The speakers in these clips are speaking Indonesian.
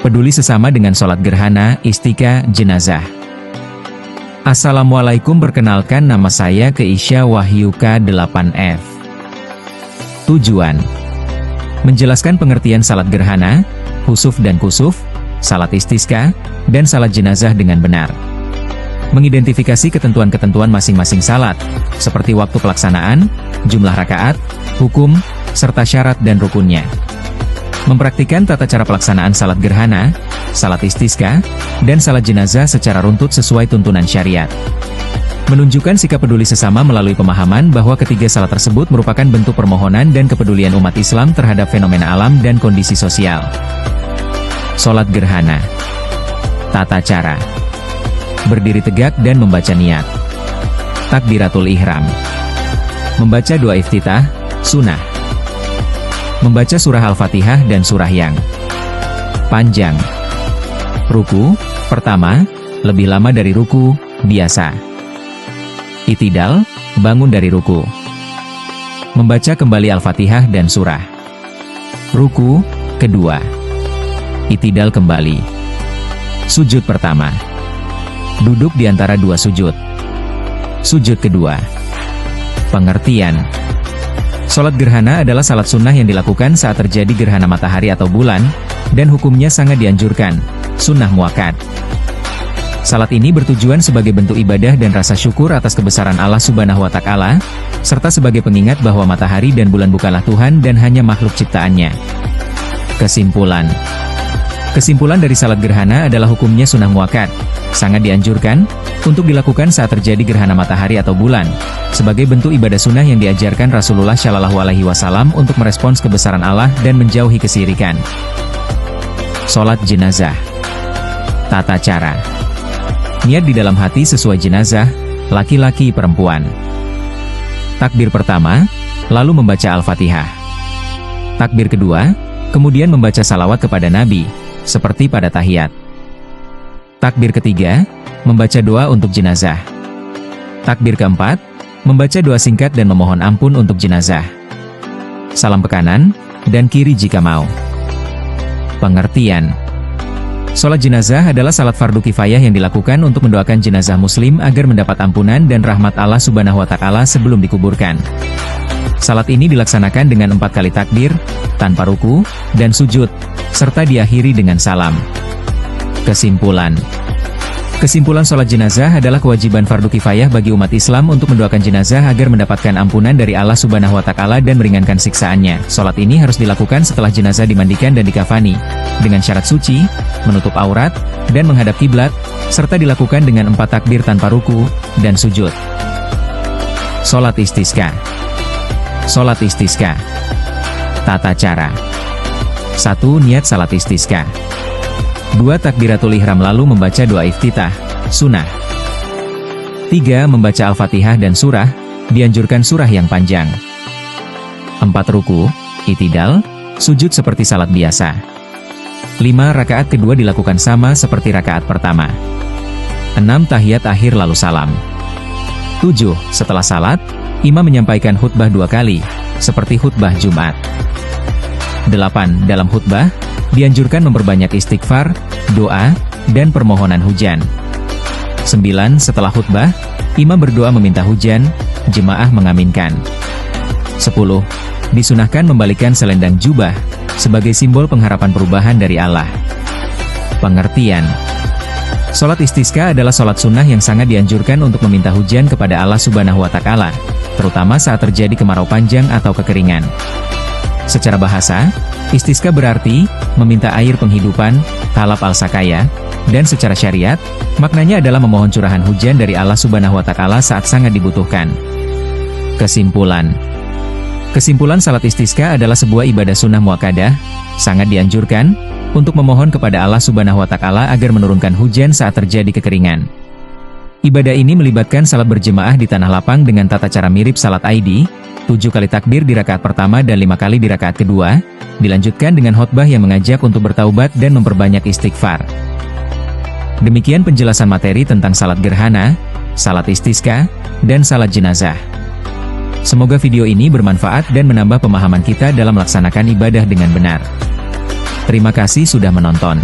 Peduli sesama dengan sholat gerhana, istika, jenazah. Assalamualaikum, perkenalkan nama saya Keisha Wahyu K8F. Tujuan: menjelaskan pengertian salat gerhana, khusuf dan kusuf, salat istisqa, dan salat jenazah dengan benar. Mengidentifikasi ketentuan-ketentuan masing-masing salat, seperti waktu pelaksanaan, jumlah rakaat, hukum, serta syarat dan rukunnya. Mempraktikkan tata cara pelaksanaan salat gerhana, salat istisqa, dan salat jenazah secara runtut sesuai tuntunan syariat. Menunjukkan sikap peduli sesama melalui pemahaman bahwa ketiga salat tersebut merupakan bentuk permohonan dan kepedulian umat Islam terhadap fenomena alam dan kondisi sosial. Salat gerhana. Tata cara: berdiri tegak dan membaca niat. Takbiratul ihram. Membaca doa iftitah, sunnah. Membaca surah Al-Fatihah dan surah yang panjang. Ruku, pertama, lebih lama dari ruku biasa. I'tidal, bangun dari ruku. Membaca kembali Al-Fatihah dan surah. Ruku, kedua. I'tidal kembali. Sujud pertama. Duduk di antara dua sujud. Sujud kedua. Pengertian: salat gerhana adalah salat sunnah yang dilakukan saat terjadi gerhana matahari atau bulan, dan hukumnya sangat dianjurkan, sunnah muakkad. Salat ini bertujuan sebagai bentuk ibadah dan rasa syukur atas kebesaran Allah Subhanahu wa Ta'ala, serta sebagai pengingat bahwa matahari dan bulan bukanlah Tuhan dan hanya makhluk ciptaannya. Kesimpulan: kesimpulan dari salat gerhana adalah hukumnya sunnah muakkad, sangat dianjurkan untuk dilakukan saat terjadi gerhana matahari atau bulan, sebagai bentuk ibadah sunnah yang diajarkan Rasulullah Shallallahu Alaihi Wasallam untuk merespons kebesaran Allah dan menjauhi kesyirikan. Salat jenazah. Tata cara: niat di dalam hati sesuai jenazah, laki-laki perempuan. Takbir pertama, lalu membaca Al-Fatihah. Takbir kedua, kemudian membaca salawat kepada Nabi, seperti pada tahiyat. Takbir ketiga, membaca doa untuk jenazah. Takbir keempat, membaca doa singkat dan memohon ampun untuk jenazah. Salam ke kanan dan kiri jika mau. Pengertian: salat jenazah adalah salat fardu kifayah yang dilakukan untuk mendoakan jenazah muslim agar mendapat ampunan dan rahmat Allah Subhanahu wa Ta'ala sebelum dikuburkan. Salat ini dilaksanakan dengan 4 kali takbir, tanpa ruku dan sujud, serta diakhiri dengan salam. Kesimpulan: kesimpulan salat jenazah adalah kewajiban fardu kifayah bagi umat Islam untuk mendoakan jenazah agar mendapatkan ampunan dari Allah Subhanahu wa Ta'ala dan meringankan siksaannya. Salat ini harus dilakukan setelah jenazah dimandikan dan dikafani, dengan syarat suci, menutup aurat, dan menghadap kiblat, serta dilakukan dengan 4 takbir tanpa ruku dan sujud. Salat istisqa. Salat istisqa. Tata cara: 1. Niat salat istisqa. 2. Takbiratul ihram lalu membaca doa iftitah, sunnah. 3. Membaca Al-Fatihah dan surah, dianjurkan surah yang panjang. 4. Ruku, i'tidal, sujud seperti salat biasa. 5. Rakaat kedua dilakukan sama seperti rakaat pertama. 6. Tahiyat akhir lalu salam. 7. Setelah salat, imam menyampaikan khutbah 2 kali, seperti khutbah Jumat. 8. Dalam khutbah, dianjurkan memperbanyak istighfar, doa, dan permohonan hujan. 9. Setelah khutbah, imam berdoa meminta hujan, jemaah mengaminkan. 10. Disunahkan membalikkan selendang jubah, sebagai simbol pengharapan perubahan dari Allah. Pengertian: salat istisqa adalah salat sunnah yang sangat dianjurkan untuk meminta hujan kepada Allah Subhanahu wa Ta'ala, terutama saat terjadi kemarau panjang atau kekeringan. Secara bahasa, istisqa berarti meminta air penghidupan, talab al-sakaya, dan secara syariat, maknanya adalah memohon curahan hujan dari Allah Subhanahu wa Ta'ala saat sangat dibutuhkan. Kesimpulan: kesimpulan salat istisqa adalah sebuah ibadah sunnah muakkadah, sangat dianjurkan untuk memohon kepada Allah Subhanahu wa Ta'ala agar menurunkan hujan saat terjadi kekeringan. Ibadah ini melibatkan salat berjemaah di tanah lapang dengan tata cara mirip salat Id, 7 kali takbir di rakaat pertama dan 5 kali di rakaat kedua, dilanjutkan dengan khotbah yang mengajak untuk bertaubat dan memperbanyak istighfar. Demikian penjelasan materi tentang salat gerhana, salat istisqa, dan salat jenazah. Semoga video ini bermanfaat dan menambah pemahaman kita dalam melaksanakan ibadah dengan benar. Terima kasih sudah menonton.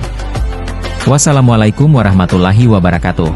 Wassalamualaikum warahmatullahi wabarakatuh.